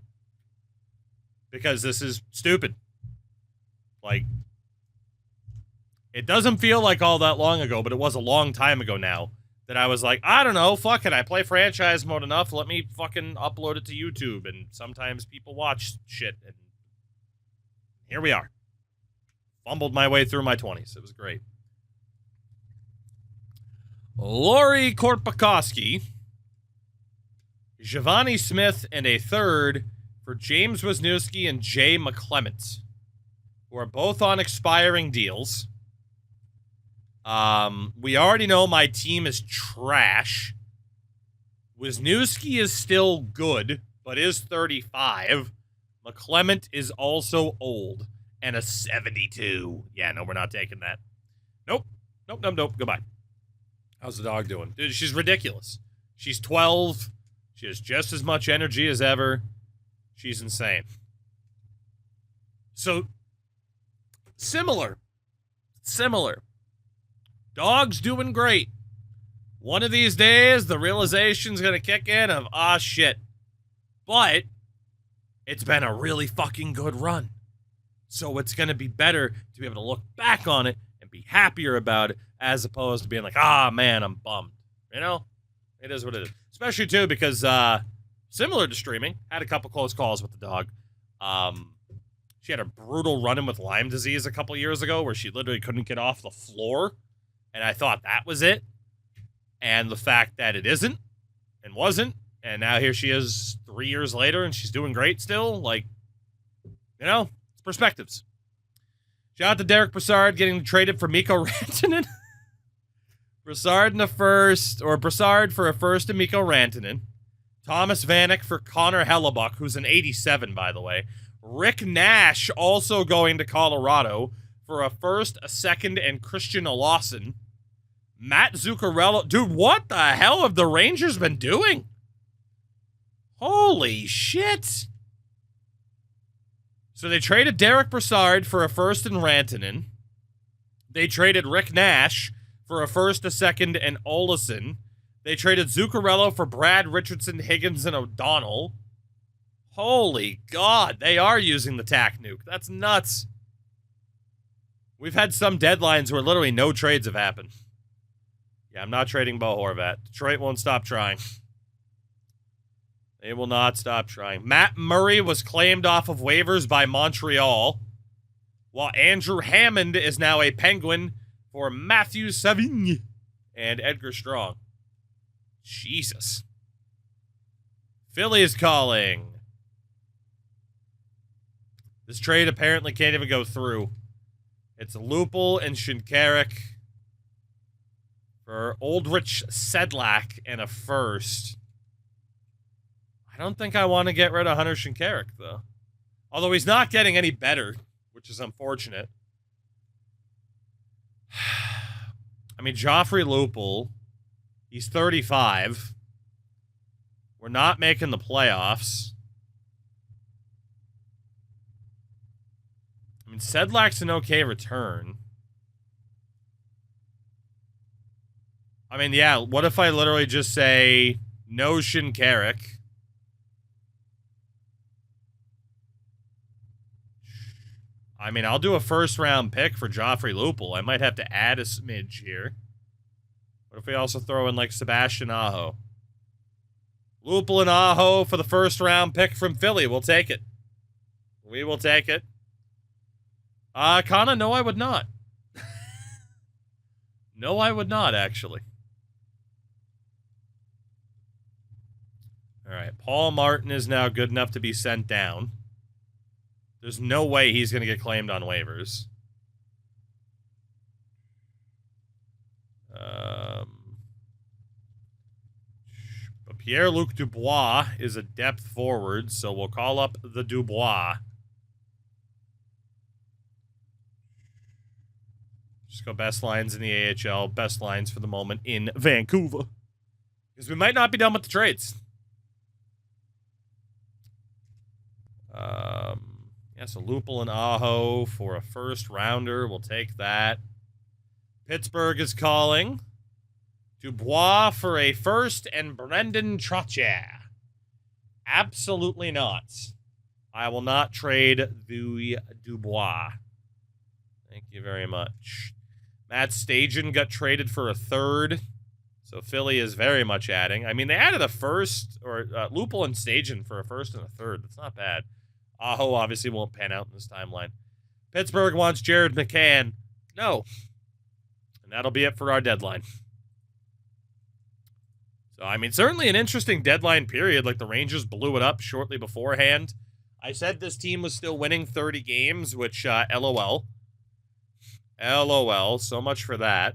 Because this is stupid. Like, it doesn't feel like all that long ago, but it was a long time ago now, that I was like, I don't know, fuck it, I play franchise mode enough, let me fucking upload it to YouTube, and sometimes people watch shit, and here we are. Fumbled my way through my 20s. It was great. Lori Korpakowski, Giovanni Smith, and a third for James Wisniewski and Jay McClements, who are both on expiring deals. We already know my team is trash. Wisniewski is still good, but is 35. McClement is also old. And a 72. Yeah, no, we're not taking that. Nope. Goodbye. How's the dog doing? Dude, she's ridiculous. She's 12. She has just as much energy as ever. She's insane. So, similar. Dog's doing great. One of these days, the realization's going to kick in of, shit. But, it's been a really fucking good run. So it's going to be better to be able to look back on it and be happier about it as opposed to being like, man, I'm bummed. It is what it is. Especially, too, because similar to streaming, had a couple close calls with the dog. She had a brutal run-in with Lyme disease a couple years ago where she literally couldn't get off the floor. And I thought that was it. And the fact that it isn't and wasn't And now here she is 3 years later, and she's doing great still. Like, you know, it's perspectives. Shout out to Derek Brassard getting traded for Mikko Rantanen. Brassard in the first, or Brassard for a first and Mikko Rantanen. Thomas Vanek for Connor Hellebuck, who's an 87, by the way. Rick Nash also going to Colorado for a first, a second, and Christian Lawson. Matt Zuccarello. Dude, what the hell have the Rangers been doing? Holy shit. So they traded Derek Brassard for a first and Rantanen. They traded Rick Nash for a first, a second, and Olesen. They traded Zuccarello for Brad Richardson, Higgins, and O'Donnell. Holy God, they are using the tack nuke. That's nuts. We've had some deadlines where literally no trades have happened. Yeah, I'm not trading Bo Horvat. Detroit won't stop trying. They will not stop trying. Matt Murray was claimed off of waivers by Montreal, while Andrew Hammond is now a Penguin for Matthew Savigny and Edgar Strong. Jesus. Philly is calling. This trade apparently can't even go through. It's Lupul and Shinkarik for Oldrich Sedlak and a first. I don't think I want to get rid of Hunter Shinkarik, though. Although he's not getting any better, which is unfortunate. I mean, Joffrey Lupul, he's 35. We're not making the playoffs. I mean, Sedlak's an okay return. I mean, yeah, what if I literally just say no Shinkarik? I mean, I'll do a first-round pick for Joffrey Lupul. I might have to add a smidge here. What if we also throw in, like, Sebastian Aho? Lupul and Aho for the first-round pick from Philly. We'll take it. We will take it. Kana, no, I would not. No, I would not, actually. All right, Paul Martin is now good enough to be sent down. There's no way he's going to get claimed on waivers. But Pierre-Luc Dubois is a depth forward, so we'll call up the Dubois. Just go best lines in the AHL, best lines for the moment in Vancouver. Because we might not be done with the trades. Yeah, so Lupul and Aho for a first rounder. We'll take that. Pittsburgh is calling. Dubois for a first and Brendan Trottier. Absolutely not. I will not trade the Dubois. Thank you very much. Matt Stajan got traded for a third. So Philly is very much adding. I mean, they added a first, or Lupul and Stajan for a first and a third. That's not bad. Aho obviously won't pan out in this timeline. Pittsburgh wants Jared McCann. No. And that'll be it for our deadline. So, I mean, certainly an interesting deadline period. Like, the Rangers blew it up shortly beforehand. I said this team was still winning 30 games, which, LOL. LOL. So much for that.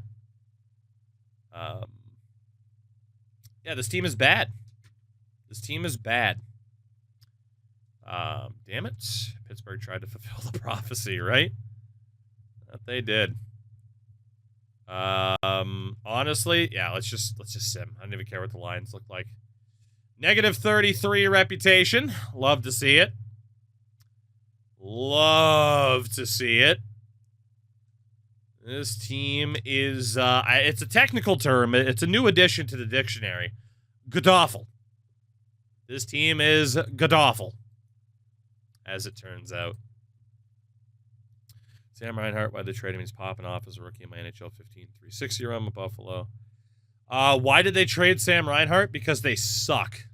Yeah, this team is bad. This team is bad. Damn it. Pittsburgh tried to fulfill the prophecy, right? That they did. Honestly, yeah, let's just sim. I don't even care what the lines look like. -33 reputation. Love to see it. Love to see it. This team is, it's a technical term. It's a new addition to the dictionary. Godawful. This team is godawful, as it turns out. Sam Reinhart, why they traded him? He's popping off as a rookie in my NHL 15 360 run with Buffalo. Why did they trade Sam Reinhart? Because they suck.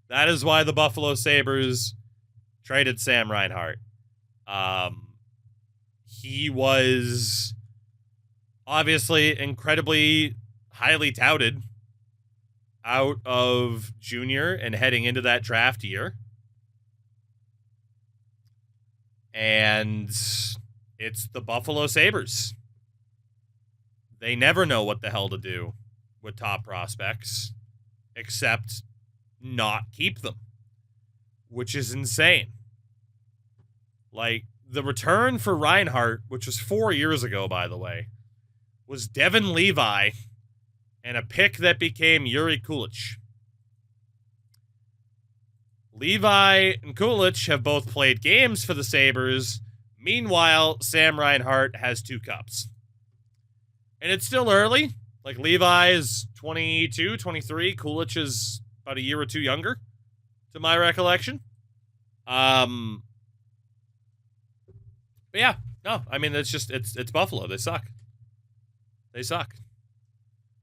That is why the Buffalo Sabres traded Sam Reinhart. He was obviously incredibly highly touted. out of junior and heading into that draft year. And it's the Buffalo Sabres. They never know what the hell to do with top prospects except not keep them, which is insane. Like, the return for Reinhart, which was 4 years ago, by the way, was Devin Levi and a pick that became Yuri Kulich. Levi and Kulich have both played games for the Sabres. Meanwhile, Sam Reinhart has 2 cups. And it's still early. Like, Levi is 22, 23. Kulich is about a year or two younger, to my recollection. But yeah, no, I mean, it's Buffalo. They suck. They suck.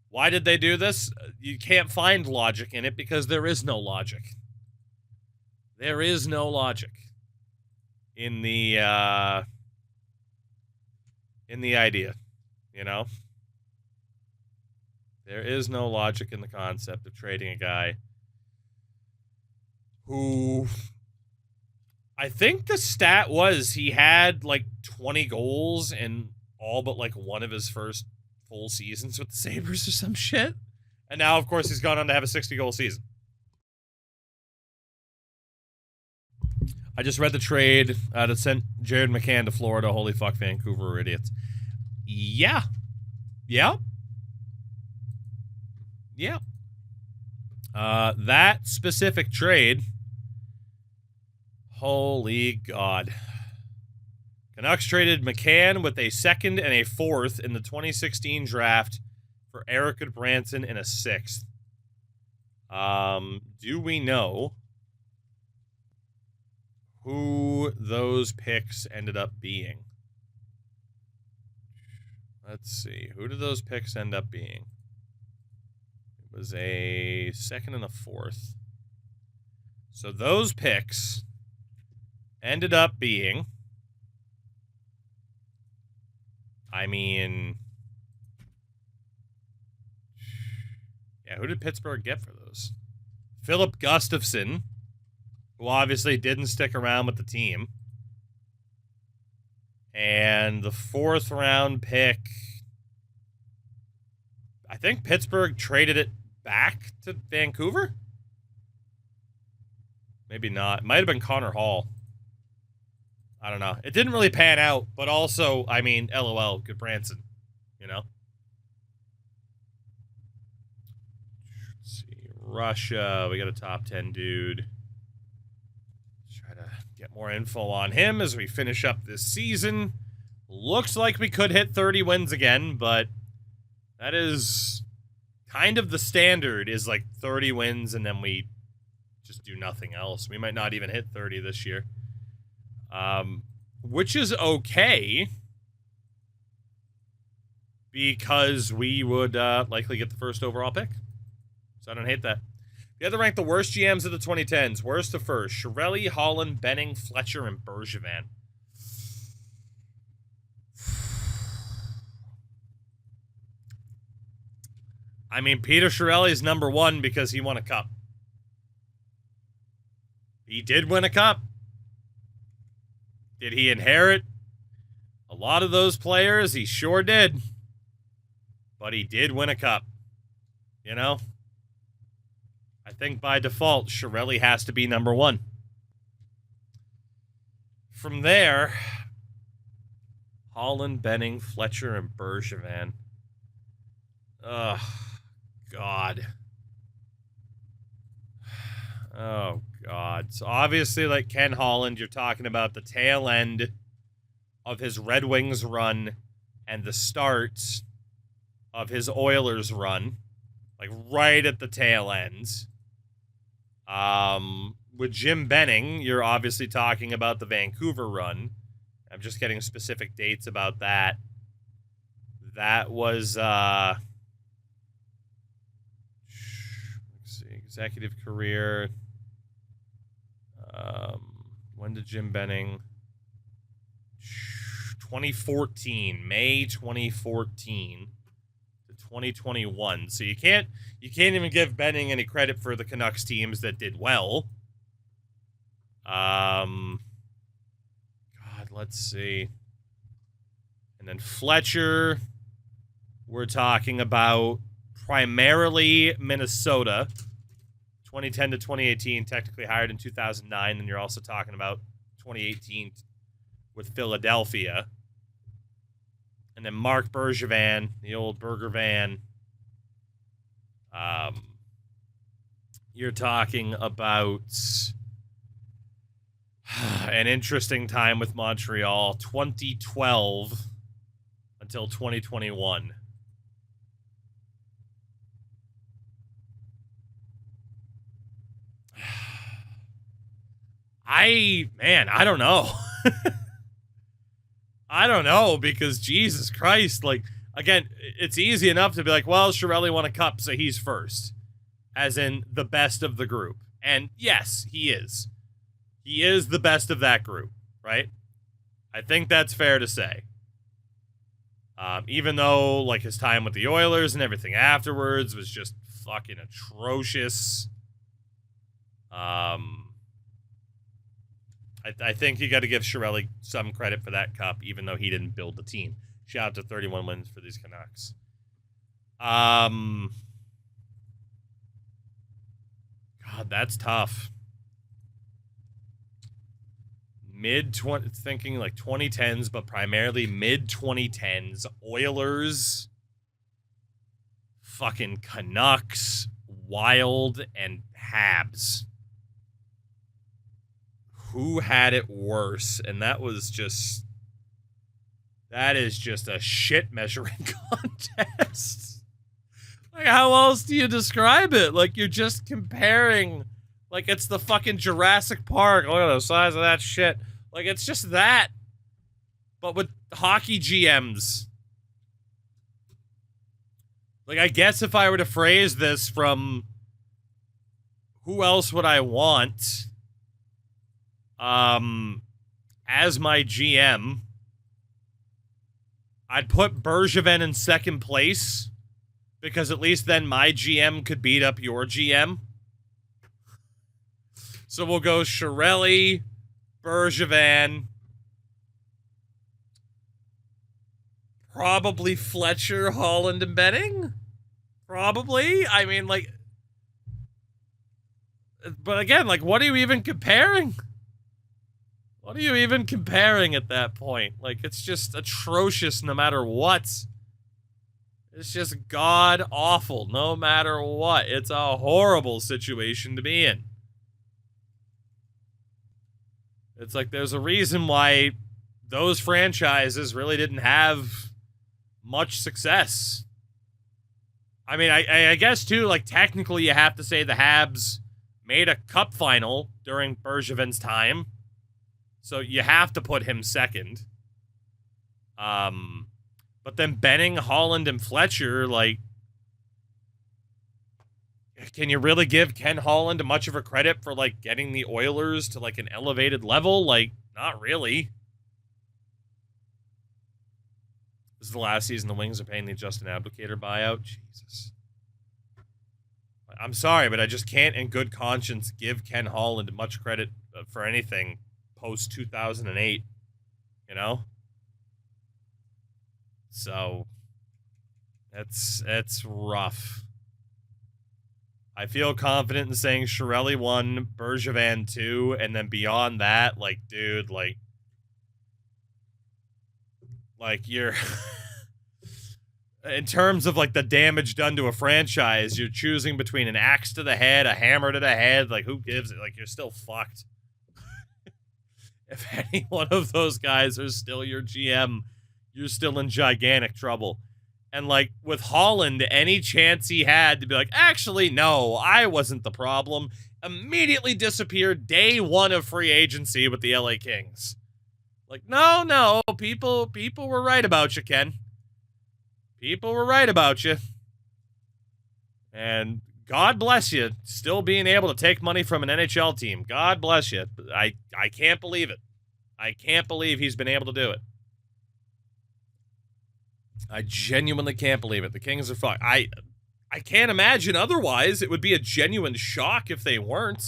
Why did they do this? You can't find logic in it because there is no logic. There is no logic in the idea, you know? There is no logic in the concept of trading a guy who, I think the stat was he had like 20 goals in all but like one of his first full seasons with the Sabres or some shit. And now, of course, he's gone on to have a 60-goal season. I just read the trade that sent Jared McCann to Florida. Holy fuck, Vancouver are idiots. Yeah. Yeah. Yeah. That specific trade, holy God. Canucks traded McCann with a 2nd and a 4th in the 2016 draft for Eric Goodbranson and a 6th. Do we know who those picks ended up being? Let's see. Who did those picks end up being? It was a 2nd and a 4th. So those picks ended up being, I mean, yeah, who did Pittsburgh get for those? Philip Gustafson, who obviously didn't stick around with the team. And the 4th round pick, I think Pittsburgh traded it back to Vancouver? Maybe not. It might have been Connor Hall. I don't know. It didn't really pan out, but also, I mean, LOL, Goodbranson, you know? Let's see. Russia, we got a top 10 dude. Let's try to get more info on him as we finish up this season. Looks like we could hit 30 wins again, but that is kind of the standard, is like 30 wins and then we just do nothing else. We might not even hit 30 this year. Which is okay, because we would likely get the 1st overall pick. So I don't hate that. The other rank the worst GMs of the 2010s. Worst to first. Chiarelli, Holland, Benning, Fletcher, and Bergevin. I mean, Peter Chiarelli is number 1 because he won a cup. He did win a cup. Did he inherit a lot of those players? He sure did. But he did win a cup. You know? I think by default, Chiarelli has to be number 1. From there, Holland, Benning, Fletcher, and Bergevin. Ugh. God. Oh, God. So obviously, like Ken Holland, you're talking about the tail end of his Red Wings run and the start of his Oilers run. Like right at the tail end. With Jim Benning, you're obviously talking about the Vancouver run. I'm just getting specific dates about that. That was, let's see, executive career. When did Jim Benning? 2014, May 2014 to 2021. So you can't even give Benning any credit for the Canucks teams that did well. God, let's see. And then Fletcher, we're talking about primarily Minnesota, 2010 to 2018, technically hired in 2009. And you're also talking about 2018 with Philadelphia. And then Mark Bergevin, the old Burger Van. You're talking about an interesting time with Montreal, 2012 until 2021. I don't know. I don't know, because Jesus Christ, like, again, it's easy enough to be like, well, Chiarelli won a cup, so he's first, as in the best of the group. And yes, he is. He is the best of that group, right? I think that's fair to say. Even though, like, his time with the Oilers and everything afterwards was just fucking atrocious. I think you got to give Chiarelli some credit for that cup, even though he didn't build the team. Shout out to 31 wins for these Canucks. God, that's tough. Thinking like 2010s, but primarily mid-2010s. Oilers, fucking Canucks, Wild, and Habs. Who had it worse? And that is just a shit measuring contest. Like, how else do you describe it? Like, you're just comparing, like, it's the fucking Jurassic Park. Look at the size of that shit. Like, it's just that, but with hockey GMs. Like, I guess if I were to phrase this from who else would I want as my GM, I'd put Bergevin in second place, because at least then my GM could beat up your GM. So we'll go Chiarelli, Bergevin, probably Fletcher, Holland, and Benning. Probably. I mean, like, but again, like, what are you even comparing? What are you even comparing at that point? Like, it's just atrocious no matter what. It's just god-awful no matter what. It's a horrible situation to be in. It's like there's a reason why those franchises really didn't have much success. I mean, I guess, too, like, technically you have to say the Habs made a cup final during Bergevin's time. So you have to put him second. But then Benning, Holland, and Fletcher, like, can you really give Ken Holland much of a credit for, like, getting the Oilers to, like, an elevated level? Like, not really. This is the last season the Wings are paying the Justin Abdelkader buyout. Jesus. I'm sorry, but I just can't in good conscience give Ken Holland much credit for anything post 2008, you know? So it's rough. I feel confident in saying Chiarelli 1, Bergevin 2, and then beyond that, like, dude, like you're in terms of, like, the damage done to a franchise, you're choosing between an axe to the head, a hammer to the head, like, who gives it? Like, you're still fucked. If any one of those guys are still your GM, you're still in gigantic trouble. And, like, with Holland, any chance he had to be like, actually, no, I wasn't the problem, immediately disappeared day one of free agency with the LA Kings. Like, no, people were right about you, Ken. People were right about you. And God bless you, still being able to take money from an NHL team. God bless you. I can't believe it. I can't believe he's been able to do it. I genuinely can't believe it. The Kings are fucked. I can't imagine otherwise. It would be a genuine shock if they weren't.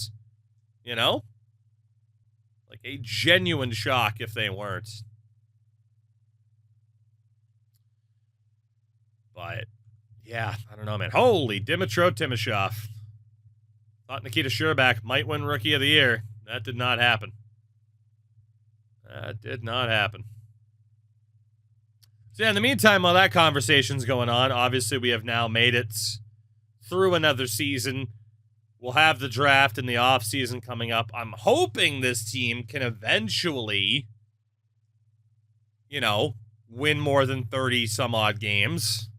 You know? Like a genuine shock if they weren't. But, yeah, I don't know, man. Holy Dmytro Timashov. Thought Nikita Scherbak might win Rookie of the Year. That did not happen. That did not happen. So, yeah, in the meantime, while that conversation's going on, obviously we have now made it through another season. We'll have the draft and the offseason coming up. I'm hoping this team can eventually, you know, win more than 30-some-odd games.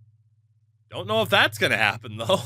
Don't know if that's going to happen, though.